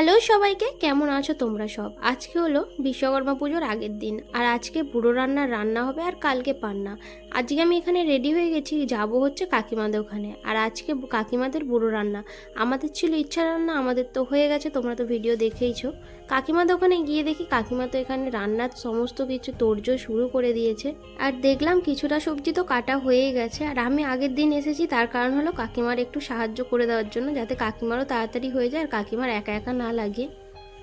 Hello সবাইকে, কেমন আছো তোমরা সব? আজকে হলো বিশ্বকর্মা পুজোর আগের দিন, আর আজকে বুড়ো রান্না হবে আর কালকে পান্না। আজকে আমি এখানে রেডি হয়ে গেছি, যাব হচ্ছে কাকিমাদের ওখানে। আর আজকে কাকিমাদের বুড়ো রান্না, আমাদের ছিল ইচ্ছা রান্না, আমাদের তো হয়ে গেছে, তোমরা তো ভিডিও দেখেইছো। কাকিমাদের ওখানে গিয়ে দেখি কাকিমা তো এখানে রান্নার সমস্ত কিছু তোড়জোড় শুরু করে দিয়েছে। আর দেখলাম কিছুটা সবজি তো কাটা হয়েই গেছে। আর আমি আগের দিন এসেছি, তার কারণ হলো কাকিমার একটু সাহায্য করে দেওয়ার জন্য, যাতে কাকিমারও তাড়াতাড়ি হয়ে যায় আর কাকিমার একা একা না লাগে।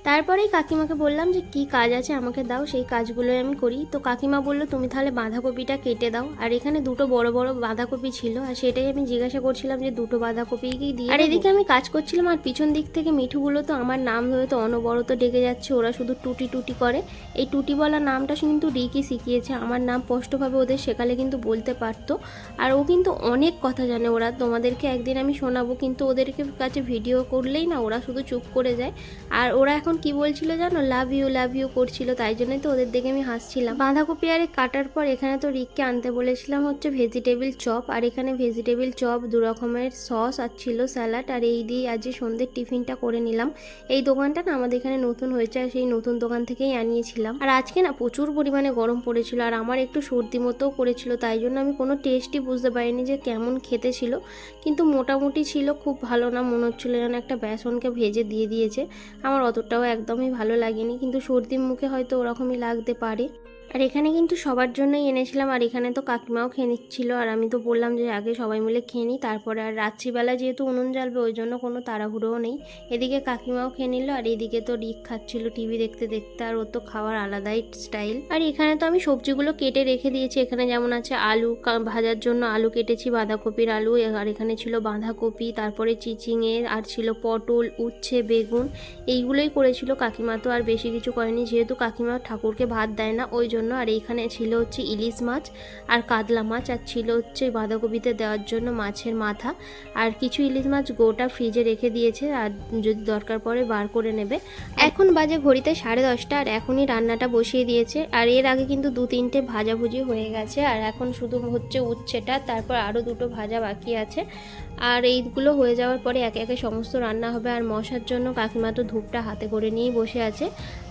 তারপরেই কাকিমাকে বললাম যে কি কাজ আছে আমাকে দাও, সেই কাজগুলোই আমি করি। তো কাকিমা বললো তুমি তাহলে বাঁধাকপিটা কেটে দাও। আর এখানে দুটো বড় বড় বাঁধাকপি ছিল, আর সেটাই আমি জিজ্ঞাসা করছিলাম যে দুটো বাঁধাকপি কি দিয়ে। আর এদিকে আমি কাজ করছিলাম, আর পিছন দিক থেকে মিঠুগুলো তো আমার নাম ধরে তো অনবরত ডেকে যাচ্ছে। ওরা শুধু টুটি টুটি করে। এই টুটি বলা নামটা কিন্তু রিকি শিখিয়েছে, আমার নাম স্পষ্টভাবে ওদের শেখালে কিন্তু বলতে পারতো। আর ও কিন্তু অনেক কথা জানে। ওরা তোমাদেরকে একদিন আমি শোনাবো, কিন্তু ওদেরকে কাছে ভিডিও করলেই না ওরা শুধু চুপ করে যায়। আর ওরা এখন কি বলছিল জানো, লাভ ইউ করছিল, তাই জন্যই তো ওদের দেখে আমি হাসছিলাম। বাঁধাকপি আর কাটার পর এখানে তো রিককে আনতে বলেছিলাম হচ্ছে ভেজিটেবিল চপ, আর এখানে ভেজিটেবিল চপ, দু রকমের সস আর ছিল স্যালাড। আর এই দিয়ে আজ সন্ধ্যের টিফিনটা করে নিলাম। এই দোকানটা না আমাদের এখানে নতুন হয়েছে, আর সেই নতুন দোকান থেকেই আনিয়েছিলাম। আর আজকে না প্রচুর পরিমাণে গরম পড়েছিল, আর আমার একটু সর্দি মতোও করেছিল, তাই জন্য আমি কোনো টেস্টই বুঝতে পারিনি যে কেমন খেতে ছিল। কিন্তু মোটামুটি ছিল, খুব ভালো না, মনে হচ্ছিলো যেন একটা বেসনকে ভেজে দিয়ে দিয়েছে। আমার অতটাও একদমই ভালো লাগেনি, কিন্তু সর্দির মুখে হয়তো ওরকমই লাগতে পারে। আর এখানে কিন্তু সবার জন্যই এনেছিলাম, আর এখানে তো কাকিমাও খেয়ে নিচ্ছিল। আর আমি তো বললাম যে আগে সবাই মিলে খেয়ে নিই, তারপরে। আর রাত্রিবেলা যেহেতু উনুন জ্বালবে, ওই জন্য কোনো তাড়াহুড়োও নেই। এদিকে কাকিমাও খেয়ে নিল, আর এদিকে তো রিক খাচ্ছিল টিভি দেখতে দেখতে, আর ও তো খাওয়ার আলাদাই স্টাইল। আর এখানে তো আমি সবজিগুলো কেটে রেখে দিয়েছি। এখানে যেমন আছে আলু ভাজার জন্য আলু কেটেছি, বাঁধাকপির আলু। আর এখানে ছিল বাঁধাকপি, তারপরে চিচিঙে, আর ছিল পটল, উচ্ছে, বেগুন, এইগুলোই করেছিল কাকিমা। তো আর বেশি কিছু করেনি, যেহেতু কাকিমা ঠাকুরকে ভাত দেয় না ওই জন্য। আর এইখানে ছিল হচ্ছে ইলিশ মাছ আর কাতলা মাছ, আর ছিল হচ্ছে বাঁধাকপিতে দেওয়ার জন্য মাছের মাথা। আর কিছু ইলিশ মাছ গোটা ফ্রিজে রেখে দিয়েছে, আর যদি দরকার পড়ে বার করে নেবে। এখন বাজে ঘড়িতে 10:30, আর এখনই রান্নাটা বসিয়ে দিয়েছে। আর এর আগে কিন্তু 2-3টে ভাজাভুজি হয়ে গেছে, আর এখন শুধু হচ্ছে উচ্ছেটা, তারপর আরও 2টো ভাজা বাকি আছে। আর এইগুলো হয়ে যাওয়ার পরে একে একে সমস্ত রান্না হবে। আর মশার জন্য কাকিমা তো ধূপটা হাতে করে নিয়েই বসে আছে।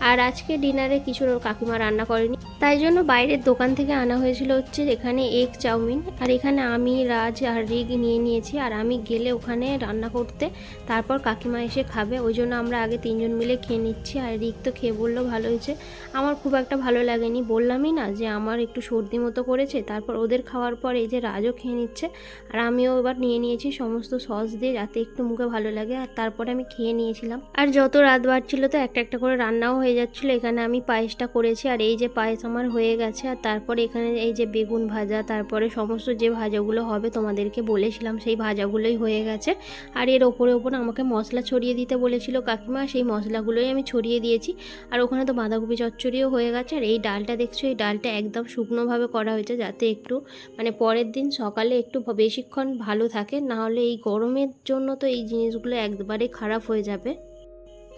আর আজকে ডিনারে কিছু কাকিমা রান্না করেনি, তাই জন্য বাইরের দোকান থেকে আনা হয়েছিল হচ্ছে এখানে এগ চাউমিন। আর এখানে আমি, রাজ আর রিগ নিয়ে নিয়েছি, আর আমি গেলে ওখানে রান্না করতে, তারপর কাকিমা এসে খাবে। ওই জন্য আমরা আগে 3জন মিলে খেয়ে নিচ্ছি। আর রিগ তো খেয়ে বললো ভালো হয়েছে, আমার খুব একটা ভালো লাগেনি, বললামই না যে আমার একটু সর্দি মতো করেছে। তারপর ওদের খাওয়ার পর এই যে রাজও খেয়ে নিচ্ছে, আর আমিও এবার নিয়ে নিয়েছি সমস্ত সস দিয়ে, যাতে একটু মুখে ভালো লাগে। আর তারপরে আমি খেয়ে নিয়েছিলাম। আর যত রাত বাড়ছিল তো একটা একটা করে রান্নাও হয়ে যাচ্ছিলো। এখানে আমি পায়েসটা করেছি, আর এই যে পায়েস আমার হয়ে গেছে। আর তারপরে এখানে এই যে বেগুন ভাজা, তারপরে সমস্ত যে ভাজাগুলো হবে তোমাদেরকে বলেছিলাম, সেই ভাজাগুলোই হয়ে গেছে। আর এর ওপরে আমাকে মশলা ছড়িয়ে দিতে বলেছিল কাকিমা, সেই মশলাগুলোই আমি ছড়িয়ে দিয়েছি। আর ওখানে তো বাঁধাকপি চচ্চড়িও হয়ে গেছে। আর এই ডালটা দেখছো, এই ডালটা একদম শুকনোভাবে করা হয়েছে, যাতে একটু মানে পরের দিন সকালে একটু বেশিক্ষণ ভালো থাকে, না হলে এই গরমের জন্য তো এই জিনিসগুলো একবারে খারাপ হয়ে যাবে।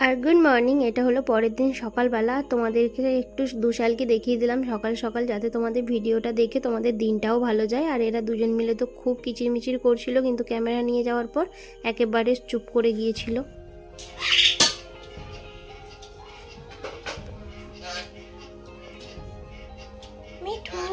আর গুড মর্নিং, এটা হলো পরের দিন সকালবেলা। তোমাদেরকে একটু দুশালকে দেখিয়ে দিলাম সকাল সকাল, যাতে তোমাদের ভিডিওটা দেখে তোমাদের দিনটাও ভালো যায়। আর এরা দুজন মিলে তো খুব কিচিরমিচির করছিল, কিন্তু ক্যামেরা নিয়ে যাওয়ার পর একেবারে চুপ করে গিয়েছিল। মিঠু,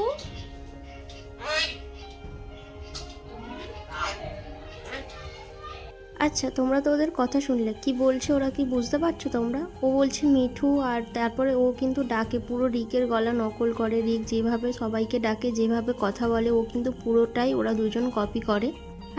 আচ্ছা তোমরা তো ওদের কথা শুনলে, কি বলছে ওরা, কি বুঝতে পারছো তোমরা? ও বলছে মিঠু, আর তারপরে ও কিন্তু ডাকে, পুরো রিকের গলা নকল করে। রিক যেভাবে সবাইকে ডাকে, যেভাবে কথা বলে, ও কিন্তু পুরোটাই ওরা দুজন কপি করে।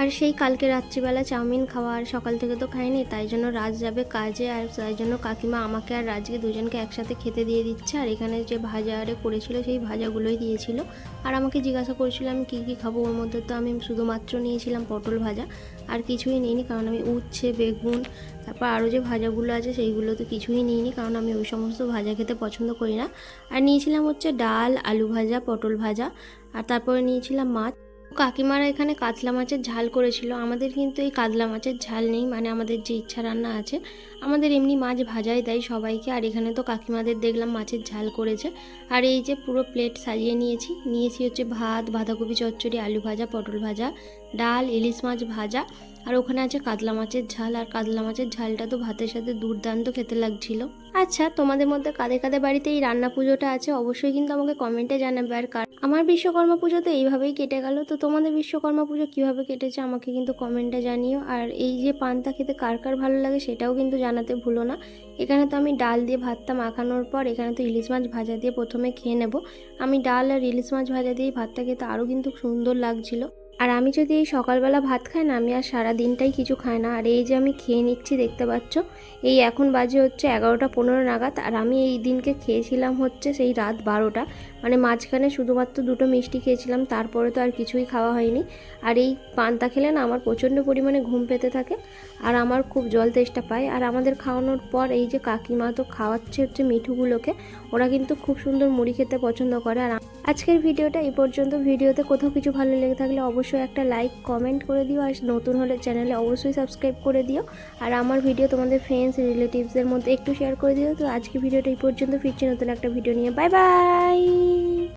আর সেই কালকে রাত্রিবেলা চাউমিন খাওয়া, আর সকাল থেকে তো খাইনি, তাই জন্য রাজ যাবে কাজে। আর তাই জন্য কাকিমা আমাকে আর রাজকে দুজনকে একসাথে খেতে দিয়ে দিচ্ছে। আর এখানে যে ভাজা আরে করেছিল, সেই ভাজাগুলোই দিয়েছিল। আর আমাকে জিজ্ঞাসা করেছিল আমি কী কী খাবো। ওর মধ্যে তো আমি শুধুমাত্র নিয়েছিলাম পটল ভাজা, আর কিছুই নিইনি, কারণ আমি উচ্ছে, বেগুন, তারপর আরও যে ভাজাগুলো আছে সেইগুলো তো কিছুই নিইনি, কারণ আমি ওই সমস্ত ভাজা খেতে পছন্দ করি না। আর নিয়েছিলাম হচ্ছে ডাল, আলু ভাজা, পটল ভাজা, আর তারপরে নিয়েছিলাম মাছ। কাকিমারা এখানে কাতলা মাছের ঝাল করেছিল। আমাদের কিন্তু এই কাতলা মাছের ঝাল নেই, মানে আমাদের যে ইচ্ছা রান্না আছে, আমাদের এমনি মাছ ভাজাই দেয় সবাইকে। আর এখানে তো কাকিমাদের দেখলাম মাছের ঝাল করেছে। আর এই যে পুরো প্লেট সাজিয়ে নিয়েছি হচ্ছে ভাত, বাঁধাকপি চচ্চড়ি, আলু ভাজা, পটল ভাজা, ডাল, ইলিশ মাছ ভাজা, আর ওখানে আছে কাতলা মাছের ঝাল। আর কাতলা মাছের ঝালটা তো ভাতের সাথে দুর্দান্ত খেতে লাগছিল। আচ্ছা, তোমাদের মধ্যে কাদের কাদের বাড়িতে এই রান্না পুজোটা আছে অবশ্যই কিন্তু আমাকে কমেন্টে জানাবে। আর আমার বিশ্বকর্মা পুজো তো এইভাবেই কেটে গেল। তো তোমাদের বিশ্বকর্মা পুজো কীভাবে কেটেছে আমাকে কিন্তু কমেন্টে জানিও। আর এই যে পান্তা খেতে কার কার ভালো লাগে সেটাও কিন্তু জানাতে ভুলো না। এখানে তো আমি ডাল দিয়ে ভাতটা মাখানোর পর এখানে তো ইলিশ মাছ ভাজা দিয়ে প্রথমে খেয়ে নেব। আমি ডাল আর ইলিশ মাছ ভাজা দিয়ে ভাতটা খেতে আরও কিন্তু সুন্দর লাগছিল। আর আমি যদি এই সকালবেলা ভাত খাই না, আমি আর সারা দিনটাই কিছু খাই না। আর এই যে আমি খেয়ে নিচ্ছি, দেখতে পাচ্ছ এই এখন বাজে হচ্ছে 11টা 15 নাগাদ। আর আমি এই দিনকে খেয়েছিলাম হচ্ছে সেই রাত 12টা, মানে মাঝখানে শুধুমাত্র 2টো মিষ্টি খেয়েছিলাম, তারপরে তো আর কিছুই খাওয়া হয়নি। আর এই পান্তা খেলে না আমার প্রচণ্ড পরিমাণে ঘুম পেতে থাকে আর আমার খুব জল তেষ্টা পায়। আর আমাদের খাওয়ানোর পর এই যে কাকিমা তো খাওয়াচ্ছে হচ্ছে মিঠুগুলোকে, ওরা কিন্তু খুব সুন্দর মুড়ি খেতে পছন্দ করে। আর আজকের ভিডিওটা এই পর্যন্ত। ভিডিওতে কোথাও কিছু ভালো লেগে থাকলে অবশ্যই একটা লাইক কমেন্ট করে দিও। আর নতুন হলে চ্যানেলে অবশ্যই সাবস্ক্রাইব করে দিও। আর আমার ভিডিও তোমাদের ফ্রেন্ডস রিলেটিভসদের মধ্যে একটু শেয়ার করে দিও। তো আজকে ভিডিওটা এই পর্যন্ত, ফিরছি নতুন একটা ভিডিও নিয়ে। Bye bye.